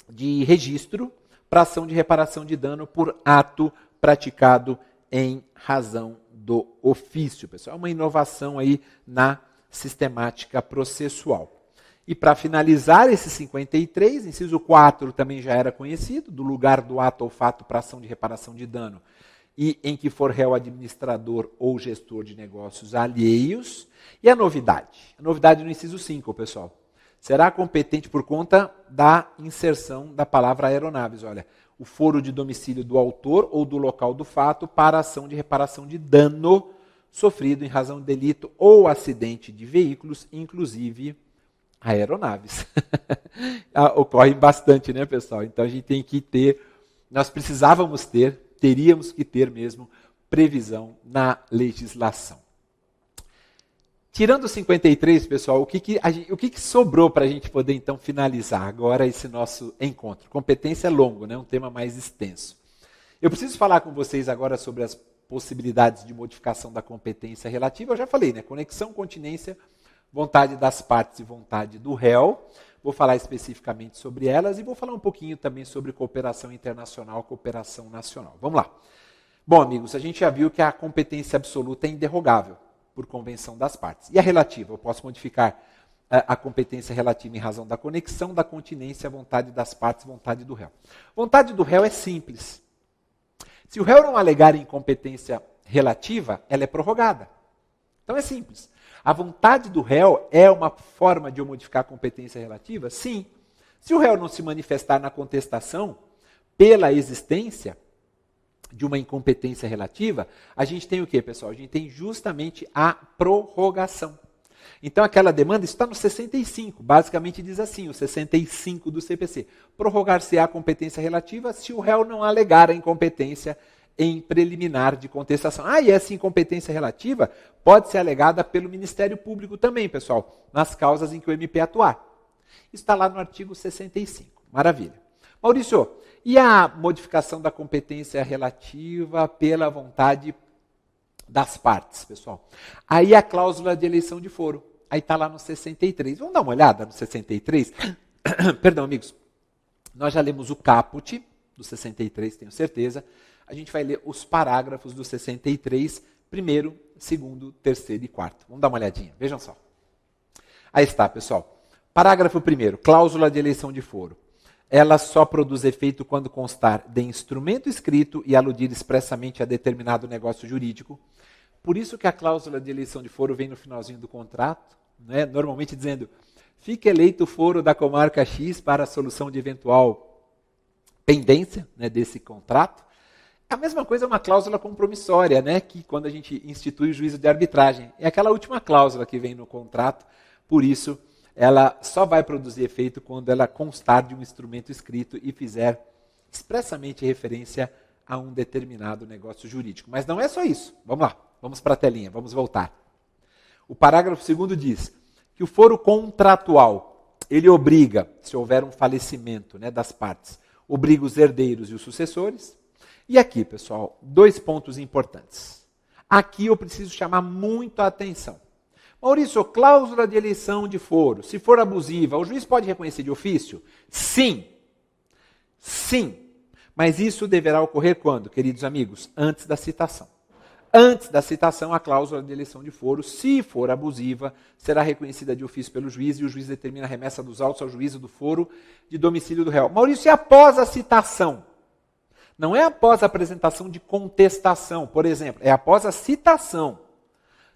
de registro para ação de reparação de dano por ato praticado em razão do ofício. Pessoal, é uma inovação aí na sistemática processual. E para finalizar esse 53, inciso 4 também já era conhecido, do lugar do ato ou fato para ação de reparação de dano e em que for réu administrador ou gestor de negócios alheios. E a novidade no inciso 5, pessoal, será competente por conta da inserção da palavra aeronaves. Olha, o foro de domicílio do autor ou do local do fato para ação de reparação de dano sofrido em razão de delito ou acidente de veículos, inclusive aeronaves. Ocorre bastante, né, pessoal? Então a gente tem que ter, teríamos que ter mesmo previsão na legislação. Tirando o 53, pessoal, o que sobrou para a gente poder, então, finalizar agora esse nosso encontro? Competência é longo, né? Um tema mais extenso. Eu preciso falar com vocês agora sobre as possibilidades de modificação da competência relativa. Eu já falei, né? Conexão, continência, vontade das partes e vontade do réu. Vou falar especificamente sobre elas e vou falar um pouquinho também sobre cooperação internacional, cooperação nacional. Vamos lá. Bom, amigos, a gente já viu que a competência absoluta é inderrogável por convenção das partes. E a relativa? Eu posso modificar a competência relativa em razão da conexão, da continência, vontade das partes, vontade do réu. Vontade do réu é simples. Se o réu não alegar incompetência relativa, ela é prorrogada. Então é simples. A vontade do réu é uma forma de eu modificar a competência relativa? Sim. Se o réu não se manifestar na contestação pela existência de uma incompetência relativa, a gente tem o quê, pessoal? A gente tem justamente a prorrogação. Então, aquela demanda está no 65, basicamente diz assim, o 65 do CPC. Prorrogar-se-á a competência relativa se o réu não alegar a incompetência em preliminar de contestação. E essa incompetência relativa pode ser alegada pelo Ministério Público também, pessoal, nas causas em que o MP atuar. Isso está lá no artigo 65. Maravilha. Maurício, e a modificação da competência relativa pela vontade das partes, pessoal? Aí a cláusula de eleição de foro. Aí está lá no 63. Vamos dar uma olhada no 63? Perdão, amigos. Nós já lemos o caput do 63, tenho certeza. A gente vai ler os parágrafos do 63, primeiro, segundo, terceiro e quarto. Vamos dar uma olhadinha, vejam só. Aí está, pessoal. Parágrafo primeiro, cláusula de eleição de foro. Ela só produz efeito quando constar de instrumento escrito e aludir expressamente a determinado negócio jurídico. Por isso que a cláusula de eleição de foro vem no finalzinho do contrato, né? Normalmente dizendo, fica eleito o foro da comarca X para a solução de eventual pendência, né, desse contrato. A mesma coisa é uma cláusula compromissória, né, que quando a gente institui o juízo de arbitragem. É aquela última cláusula que vem no contrato, por isso ela só vai produzir efeito quando ela constar de um instrumento escrito e fizer expressamente referência a um determinado negócio jurídico. Mas não é só isso. Vamos lá, vamos para a telinha, vamos voltar. O parágrafo 2º diz que o foro contratual, ele obriga, se houver um falecimento, né, das partes, obriga os herdeiros e os sucessores. E aqui, pessoal, 2 pontos importantes. Aqui eu preciso chamar muito a atenção. Maurício, cláusula de eleição de foro, se for abusiva, o juiz pode reconhecer de ofício? Sim. Sim. Mas isso deverá ocorrer quando, queridos amigos? Antes da citação. Antes da citação, a cláusula de eleição de foro, se for abusiva, será reconhecida de ofício pelo juiz e o juiz determina a remessa dos autos ao juízo do foro de domicílio do réu. Maurício, e após a citação? Não é após a apresentação de contestação, por exemplo, é após a citação.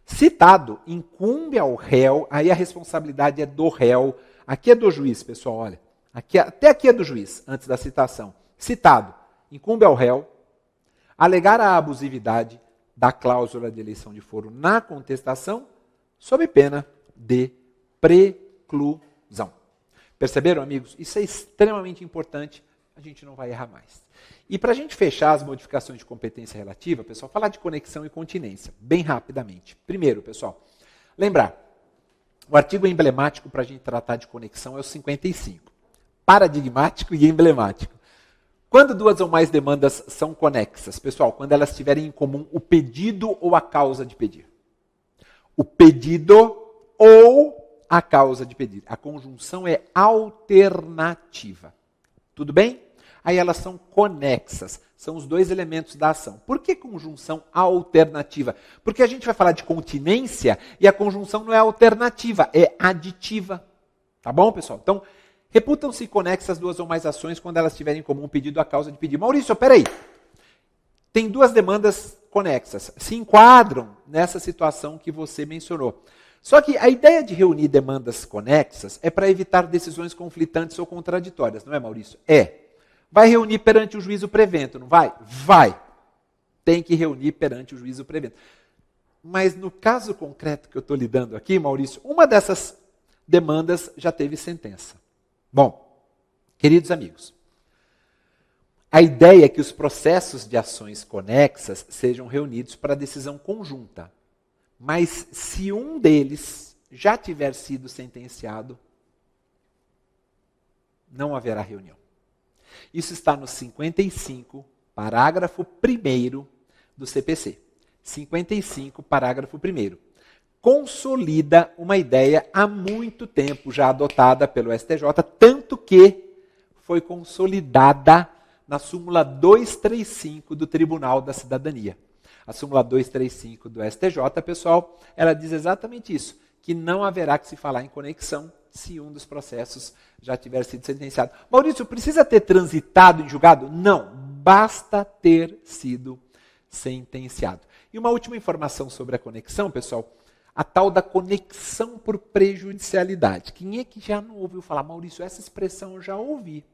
Citado, incumbe ao réu, aí a responsabilidade é do réu, aqui é do juiz, pessoal, olha, até aqui é do juiz, antes da citação. Citado, incumbe ao réu, alegar a abusividade da cláusula de eleição de foro na contestação, sob pena de preclusão. Perceberam, amigos? Isso é extremamente importante, a gente não vai errar mais. E para a gente fechar as modificações de competência relativa, pessoal, falar de conexão e continência, bem rapidamente. Primeiro, pessoal, lembrar, o artigo emblemático para a gente tratar de conexão é o 55. Paradigmático e emblemático. Quando 2 ou mais demandas são conexas? Pessoal, quando elas tiverem em comum o pedido ou a causa de pedir. O pedido ou a causa de pedir. A conjunção é alternativa. Tudo bem? Aí elas são conexas. São os 2 elementos da ação. Por que conjunção alternativa? Porque a gente vai falar de continência e a conjunção não é alternativa, é aditiva. Tá bom, pessoal? Então, reputam-se conexas 2 ou mais ações quando elas tiverem em comum o pedido ou a causa de pedir. Maurício, peraí. Tem 2 demandas conexas. Se enquadram nessa situação que você mencionou. Só que a ideia de reunir demandas conexas é para evitar decisões conflitantes ou contraditórias, não é, Maurício? É. Vai reunir perante o juízo prevento, não vai? Vai. Tem que reunir perante o juízo prevento. Mas no caso concreto que eu estou lidando aqui, Maurício, uma dessas demandas já teve sentença. Bom, queridos amigos, a ideia é que os processos de ações conexas sejam reunidos para decisão conjunta. Mas se um deles já tiver sido sentenciado, não haverá reunião. Isso está no 55, parágrafo 1º do CPC. 55, parágrafo 1º. Consolida uma ideia há muito tempo já adotada pelo STJ, tanto que foi consolidada na súmula 235 do Tribunal da Cidadania. A súmula 235 do STJ, pessoal, ela diz exatamente isso, que não haverá que se falar em conexão se um dos processos já tiver sido sentenciado. Maurício, precisa ter transitado em julgado? Não, basta ter sido sentenciado. E uma última informação sobre a conexão, pessoal, a tal da conexão por prejudicialidade. Quem é que já não ouviu falar? Maurício, essa expressão eu já ouvi.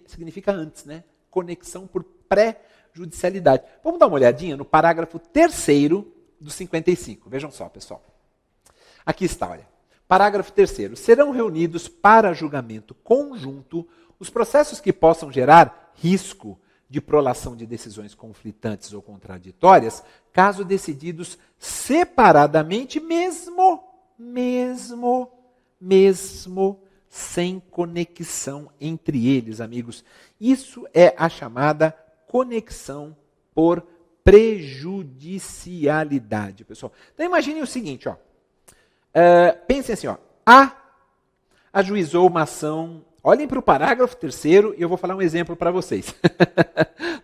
Significa antes, né? Conexão por pré-judicialidade. Vamos dar uma olhadinha no parágrafo 3º do 55. Vejam só, pessoal. Aqui está, olha. Parágrafo 3º. Serão reunidos para julgamento conjunto os processos que possam gerar risco de prolação de decisões conflitantes ou contraditórias, caso decididos separadamente, mesmo sem conexão entre eles, amigos. Isso é a chamada conexão por prejudicialidade, pessoal. Então imagine o seguinte, ó. Pensem assim, ó. A ajuizou uma ação. Olhem para o parágrafo 3º e eu vou falar um exemplo para vocês.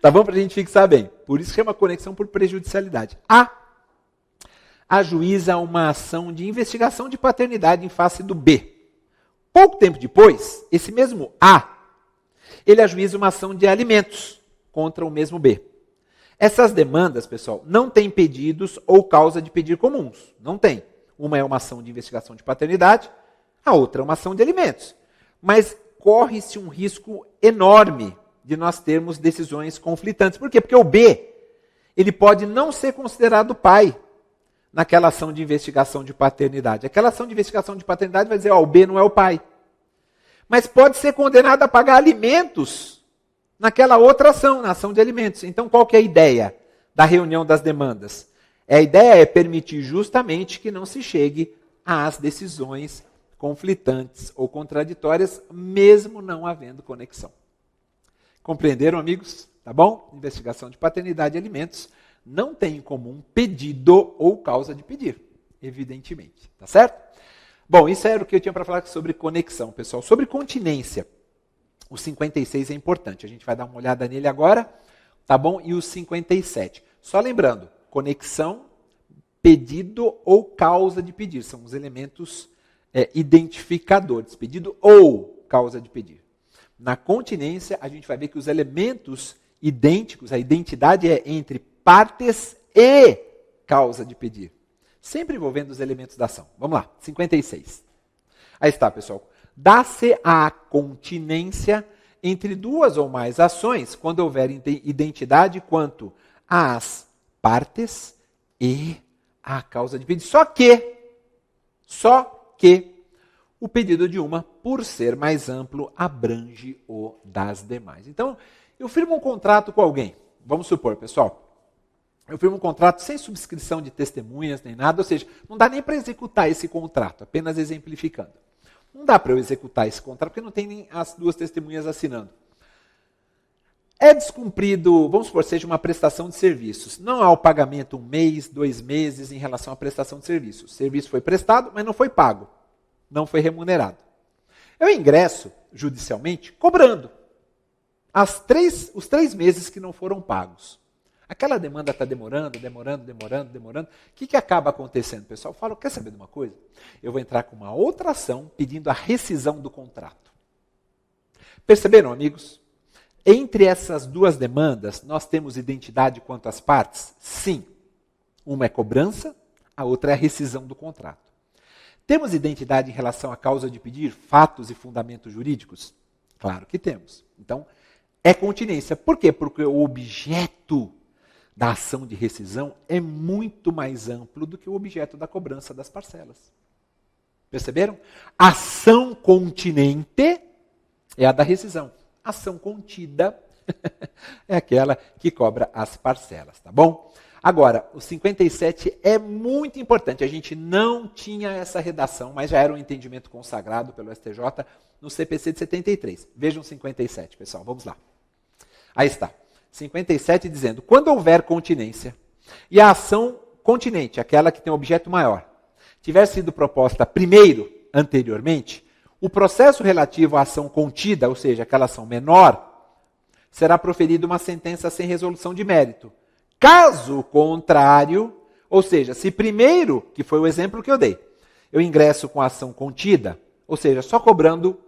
Tá bom? Para a gente fixar bem. Por isso chama conexão por prejudicialidade. A ajuiza uma ação de investigação de paternidade em face do B. Pouco tempo depois, esse mesmo A, ele ajuiza uma ação de alimentos contra o mesmo B. Essas demandas, pessoal, não têm pedidos ou causa de pedir comuns. Não tem. Uma é uma ação de investigação de paternidade, a outra é uma ação de alimentos. Mas corre-se um risco enorme de nós termos decisões conflitantes. Por quê? Porque o B, ele pode não ser considerado pai naquela ação de investigação de paternidade. Aquela ação de investigação de paternidade vai dizer, ó, o B não é o pai. Mas pode ser condenado a pagar alimentos naquela outra ação, na ação de alimentos. Então, qual que é a ideia da reunião das demandas? A ideia é permitir justamente que não se chegue às decisões conflitantes ou contraditórias, mesmo não havendo conexão. Compreenderam, amigos? Tá bom? Investigação de paternidade e alimentos não tem em comum pedido ou causa de pedir, evidentemente. Tá certo? Bom, isso era o que eu tinha para falar sobre conexão, pessoal. Sobre continência, o 56 é importante. A gente vai dar uma olhada nele agora, tá bom? E o 57. Só lembrando, conexão, pedido ou causa de pedir. São os elementos identificadores. Pedido ou causa de pedir. Na continência, a gente vai ver que os elementos idênticos, a identidade é entre partes e causa de pedir. Sempre envolvendo os elementos da ação. Vamos lá, 56. Aí está, pessoal. Dá-se a continência entre duas ou mais ações quando houver identidade quanto às partes e à causa de pedido. Só que o pedido de uma, por ser mais amplo, abrange o das demais. Então, eu firmo um contrato com alguém. Vamos supor, pessoal, eu firmo um contrato sem subscrição de testemunhas nem nada, ou seja, não dá nem para executar esse contrato, apenas exemplificando. Não dá para eu executar esse contrato porque não tem nem as duas testemunhas assinando. É descumprido, vamos supor, seja uma prestação de serviços. Não há o pagamento 1 mês, 2 meses em relação à prestação de serviços. O serviço foi prestado, mas não foi pago. Não foi remunerado. Eu ingresso judicialmente cobrando os 3 meses que não foram pagos. Aquela demanda está demorando. O que acaba acontecendo, pessoal? Eu falo, quer saber de uma coisa? Eu vou entrar com uma outra ação pedindo a rescisão do contrato. Perceberam, amigos? Entre essas duas demandas, nós temos identidade quanto às partes? Sim. Uma é cobrança, a outra é a rescisão do contrato. Temos identidade em relação à causa de pedir, fatos e fundamentos jurídicos? Claro que temos. Então, é continência. Por quê? Porque o objeto da ação de rescisão é muito mais amplo do que o objeto da cobrança das parcelas. Perceberam? Ação continente é a da rescisão. Ação contida é aquela que cobra as parcelas, tá bom? Agora, o 57 é muito importante. A gente não tinha essa redação, mas já era um entendimento consagrado pelo STJ no CPC de 73. Vejam 57, pessoal. Vamos lá. Aí está. 57 dizendo, quando houver continência e a ação continente, aquela que tem objeto maior, tiver sido proposta primeiro, anteriormente, o processo relativo à ação contida, ou seja, aquela ação menor, será proferida uma sentença sem resolução de mérito. Caso contrário, ou seja, se primeiro, que foi o exemplo que eu dei, eu ingresso com a ação contida, ou seja, só cobrando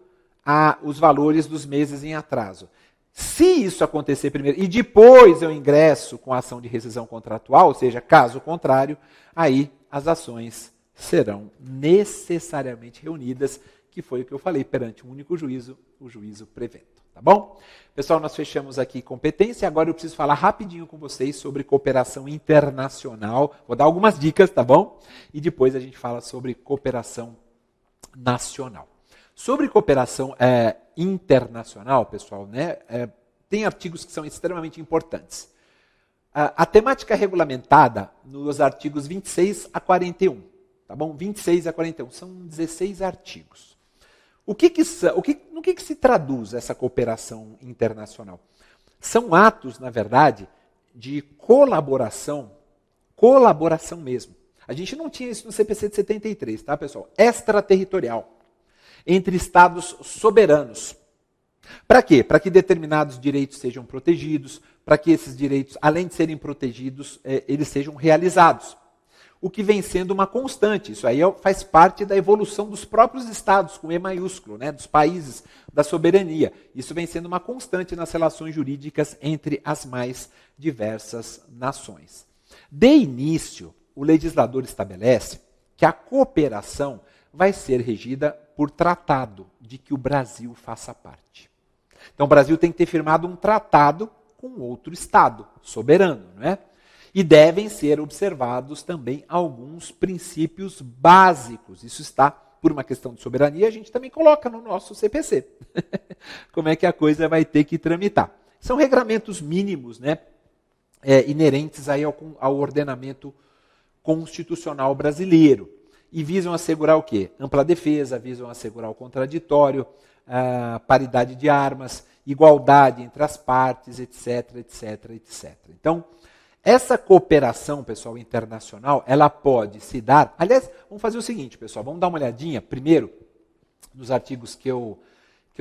os valores dos meses em atraso. Se isso acontecer primeiro e depois eu ingresso com a ação de rescisão contratual, ou seja, caso contrário, aí as ações serão necessariamente reunidas que foi o que eu falei, perante um único juízo, o juízo prevento. Tá bom? Pessoal, nós fechamos aqui competência. Agora eu preciso falar rapidinho com vocês sobre cooperação internacional. Vou dar algumas dicas, tá bom? E depois a gente fala sobre cooperação nacional. Sobre cooperação internacional, pessoal, né, tem artigos que são extremamente importantes. A temática é regulamentada nos artigos 26 a 41. Tá bom? 26 a 41. São 16 artigos. No que se traduz essa cooperação internacional? São atos, na verdade, de colaboração mesmo. A gente não tinha isso no CPC de 73, tá, pessoal? Extraterritorial, entre estados soberanos. Para quê? Para que determinados direitos sejam protegidos, para que esses direitos, além de serem protegidos, eles sejam realizados. O que vem sendo uma constante. Isso aí faz parte da evolução dos próprios estados, com E maiúsculo, né, dos países, da soberania. Isso vem sendo uma constante nas relações jurídicas entre as mais diversas nações. De início, o legislador estabelece que a cooperação vai ser regida por tratado de que o Brasil faça parte. Então, o Brasil tem que ter firmado um tratado com outro estado soberano, não é? E devem ser observados também alguns princípios básicos. Isso está, por uma questão de soberania, a gente também coloca no nosso CPC. Como é que a coisa vai ter que tramitar. São regramentos mínimos, né, inerentes aí ao ordenamento constitucional brasileiro. E visam assegurar o quê? Ampla defesa, visam assegurar o contraditório, paridade de armas, igualdade entre as partes, etc, etc, etc. Então, essa cooperação, pessoal, internacional, ela pode se dar... Aliás, vamos fazer o seguinte, pessoal, vamos dar uma olhadinha primeiro nos artigos que eu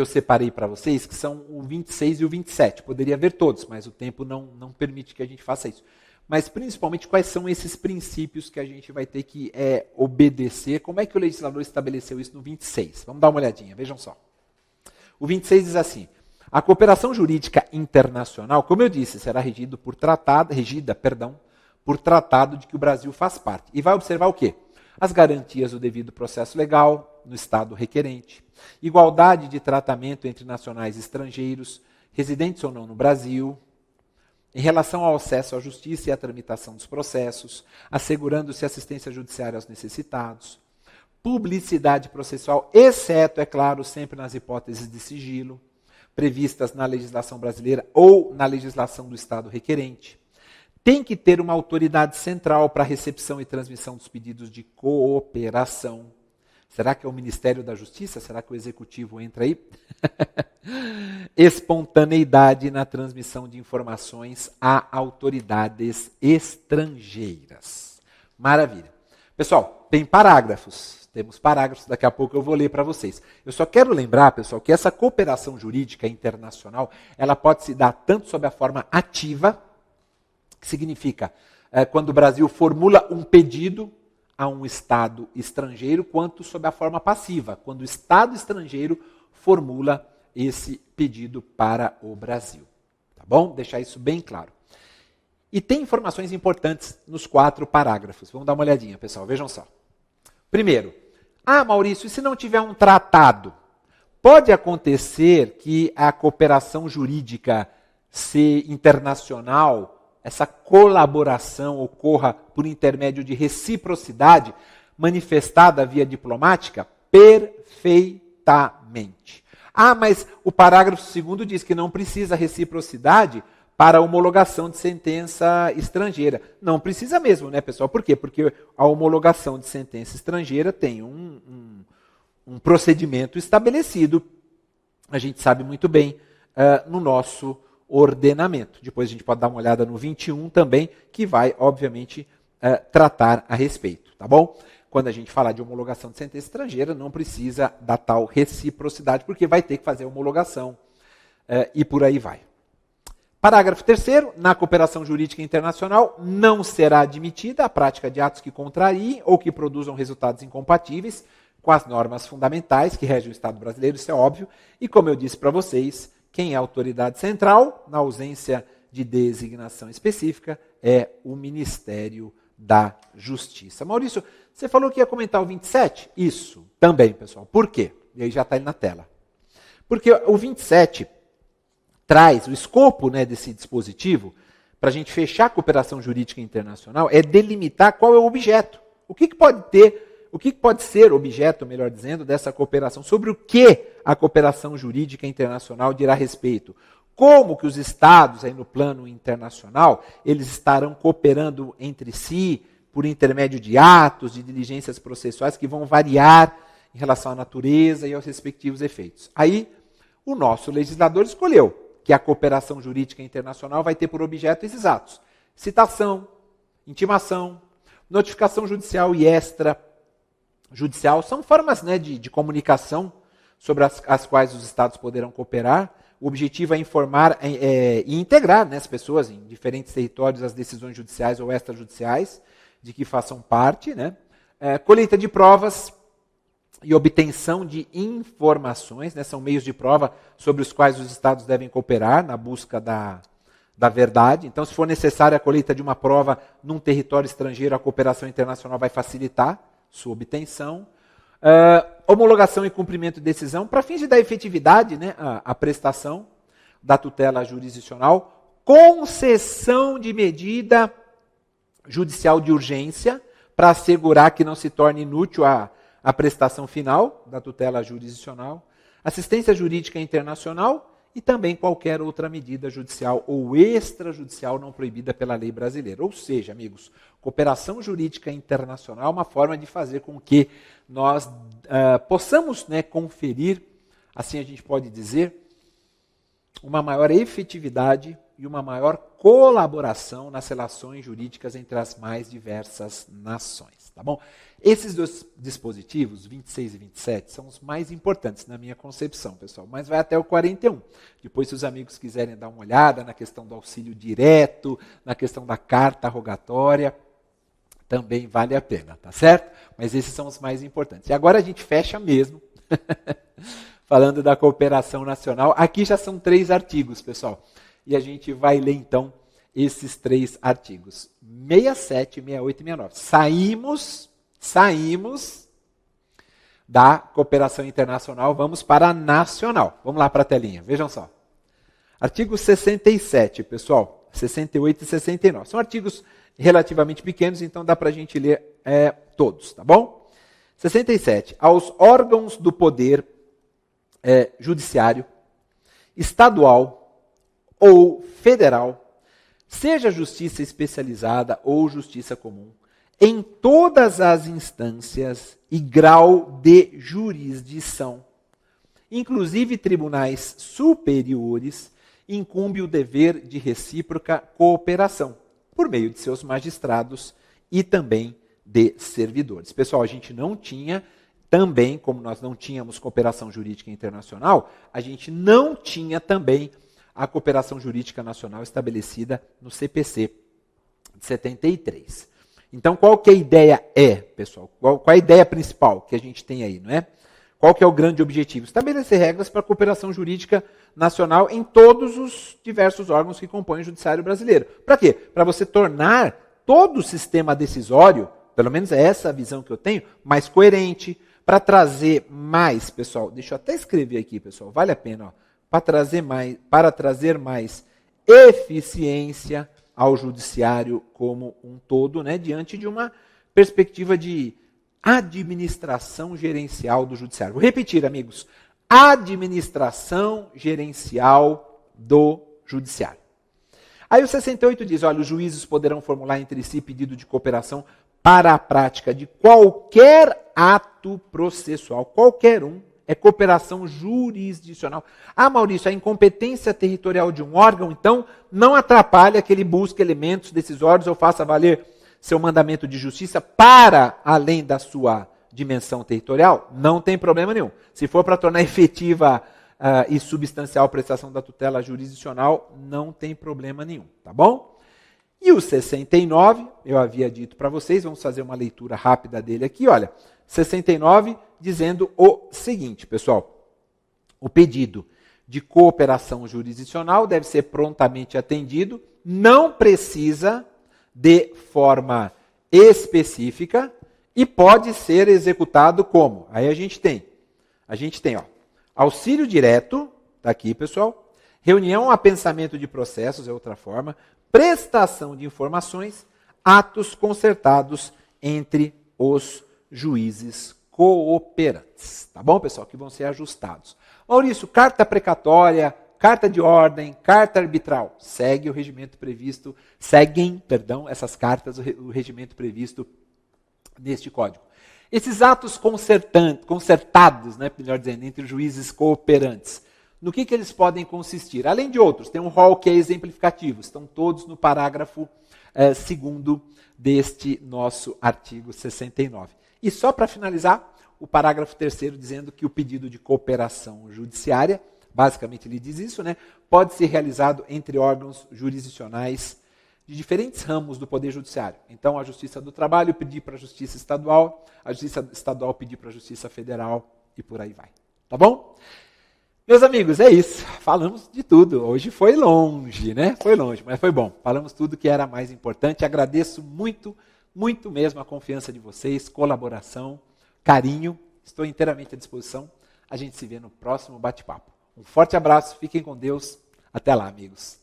separei para vocês, que são o 26 e o 27. Poderia ver todos, mas o tempo não permite que a gente faça isso. Mas, principalmente, quais são esses princípios que a gente vai ter que obedecer? Como é que o legislador estabeleceu isso no 26? Vamos dar uma olhadinha, vejam só. O 26 diz assim: a cooperação jurídica internacional, como eu disse, será regida por tratado de que o Brasil faz parte. E vai observar o quê? As garantias do devido processo legal no Estado requerente, igualdade de tratamento entre nacionais e estrangeiros, residentes ou não no Brasil, em relação ao acesso à justiça e à tramitação dos processos, assegurando-se assistência judiciária aos necessitados, publicidade processual, exceto, é claro, sempre nas hipóteses de sigilo, previstas na legislação brasileira ou na legislação do Estado requerente. Tem que ter uma autoridade central para a recepção e transmissão dos pedidos de cooperação. Será que é o Ministério da Justiça? Será que o Executivo entra aí? Espontaneidade na transmissão de informações a autoridades estrangeiras. Maravilha. Pessoal, tem parágrafos. Temos parágrafos, daqui a pouco eu vou ler para vocês. Eu só quero lembrar, pessoal, que essa cooperação jurídica internacional, ela pode se dar tanto sob a forma ativa, que significa quando o Brasil formula um pedido a um Estado estrangeiro, quanto sob a forma passiva, quando o Estado estrangeiro formula esse pedido para o Brasil. Tá bom? Deixar isso bem claro. E tem informações importantes nos 4 parágrafos. Vamos dar uma olhadinha, pessoal. Vejam só. Primeiro, Maurício, e se não tiver um tratado? Pode acontecer que a cooperação jurídica internacional, essa colaboração ocorra por intermédio de reciprocidade manifestada via diplomática? Perfeitamente. Mas o parágrafo 2º diz que não precisa reciprocidade para a homologação de sentença estrangeira. Não precisa mesmo, né, pessoal? Por quê? Porque a homologação de sentença estrangeira tem um procedimento estabelecido, a gente sabe muito bem, no nosso ordenamento. Depois a gente pode dar uma olhada no 21 também, que vai, obviamente, tratar a respeito, tá bom? Quando a gente falar de homologação de sentença estrangeira, não precisa da tal reciprocidade, porque vai ter que fazer a homologação e por aí vai. Parágrafo 3º, na cooperação jurídica internacional, não será admitida a prática de atos que contrariem ou que produzam resultados incompatíveis com as normas fundamentais que regem o Estado brasileiro, isso é óbvio. E como eu disse para vocês, quem é a autoridade central, na ausência de designação específica, é o Ministério da Justiça. Maurício, você falou que ia comentar o 27? Isso, também, pessoal. Por quê? E aí já está aí na tela. Porque o 27 traz o escopo, né, desse dispositivo, para a gente fechar a cooperação jurídica internacional, é delimitar qual é o objeto. O que pode ser objeto, melhor dizendo, dessa cooperação? Sobre o que a cooperação jurídica internacional dirá respeito? Como que os estados, aí no plano internacional, eles estarão cooperando entre si por intermédio de atos, de diligências processuais que vão variar em relação à natureza e aos respectivos efeitos. Aí, o nosso legislador escolheu que a cooperação jurídica internacional vai ter por objeto esses atos. Citação, intimação, notificação judicial e extrajudicial são formas, né, de comunicação sobre as quais os estados poderão cooperar. O objetivo é informar e integrar, né, as pessoas em diferentes territórios as decisões judiciais ou extrajudiciais de que façam parte. Né? Colheita de provas e obtenção de informações, né, são meios de prova sobre os quais os estados devem cooperar na busca da verdade. Então, se for necessária a colheita de uma prova num território estrangeiro, a cooperação internacional vai facilitar sua obtenção. Homologação e cumprimento de decisão, para fins de dar efetividade, né, à prestação da tutela jurisdicional. Concessão de medida judicial de urgência, para assegurar que não se torne inútil a prestação final da tutela jurisdicional, assistência jurídica internacional e também qualquer outra medida judicial ou extrajudicial não proibida pela lei brasileira. Ou seja, amigos, cooperação jurídica internacional é uma forma de fazer com que nós possamos, né, conferir, assim a gente pode dizer, uma maior efetividade e uma maior colaboração nas relações jurídicas entre as mais diversas nações. Tá bom? Esses dois dispositivos, 26 e 27, são os mais importantes na minha concepção, pessoal. Mas vai até o 41. Depois, se os amigos quiserem dar uma olhada na questão do auxílio direto, na questão da carta rogatória, também vale a pena, tá certo? Mas esses são os mais importantes. E agora a gente fecha mesmo, falando da cooperação nacional. Aqui já são 3 artigos, pessoal. E a gente vai ler, então, esses 3 artigos. 67, 68 e 69. Saímos da cooperação internacional, vamos para a nacional. Vamos lá para a telinha, vejam só. Artigo 67, pessoal. 68 e 69. São artigos relativamente pequenos, então dá para a gente ler todos, tá bom? 67. Aos órgãos do poder judiciário, estadual ou federal, seja justiça especializada ou justiça comum, em todas as instâncias e grau de jurisdição, inclusive tribunais superiores, incumbe o dever de recíproca cooperação, por meio de seus magistrados e também de servidores. Pessoal, a gente não tinha, também, como nós não tínhamos cooperação jurídica internacional, a gente não tinha também a cooperação jurídica nacional estabelecida no CPC de 73. Então, qual que a ideia pessoal? Qual a ideia principal que a gente tem aí, não é? Qual que é o grande objetivo? Estabelecer regras para a cooperação jurídica nacional em todos os diversos órgãos que compõem o judiciário brasileiro. Para quê? Para você tornar todo o sistema decisório, pelo menos é essa a visão que eu tenho, mais coerente, para trazer mais, pessoal, deixa eu até escrever aqui, pessoal, vale a pena, para trazer mais eficiência ao judiciário como um todo, né, diante de uma perspectiva de administração gerencial do judiciário. Vou repetir, amigos. Administração gerencial do judiciário. Aí o 68 diz, olha, os juízes poderão formular entre si pedido de cooperação para a prática de qualquer ato processual, qualquer um, é cooperação jurisdicional. Ah, Maurício, a incompetência territorial de um órgão, então, não atrapalha que ele busque elementos decisórios ou faça valer seu mandamento de justiça para além da sua dimensão territorial? Não tem problema nenhum. Se for para tornar efetiva e substancial a prestação da tutela jurisdicional, não tem problema nenhum, tá bom? E o 69, eu havia dito para vocês, vamos fazer uma leitura rápida dele aqui, olha, 69 dizendo o seguinte, pessoal, o pedido de cooperação jurisdicional deve ser prontamente atendido, não precisa de forma específica e pode ser executado como? Aí a gente tem A gente tem auxílio direto, está aqui, pessoal, reunião a pensamento de processos, é outra forma, prestação de informações, atos concertados entre os juízes cooperantes. Tá bom, pessoal? Que vão ser ajustados. Maurício, carta precatória, carta de ordem, carta arbitral, seguem essas cartas o regimento previsto neste código. Esses atos concertados, melhor dizendo, entre os juízes cooperantes, no que eles podem consistir? Além de outros, tem um rol que é exemplificativo, estão todos no parágrafo 2º deste nosso artigo 69. E só para finalizar, o parágrafo 3º dizendo que o pedido de cooperação judiciária, basicamente ele diz isso, pode ser realizado entre órgãos jurisdicionais de diferentes ramos do Poder Judiciário. Então, a Justiça do Trabalho pedir para a Justiça Estadual, a Justiça Estadual pedir para a Justiça Federal e por aí vai. Tá bom? Meus amigos, é isso. Falamos de tudo. Hoje foi longe, Foi longe, mas foi bom. Falamos tudo que era mais importante. Agradeço muito, muito mesmo a confiança de vocês, colaboração, carinho. Estou inteiramente à disposição. A gente se vê no próximo bate-papo. Um forte abraço, fiquem com Deus. Até lá, amigos.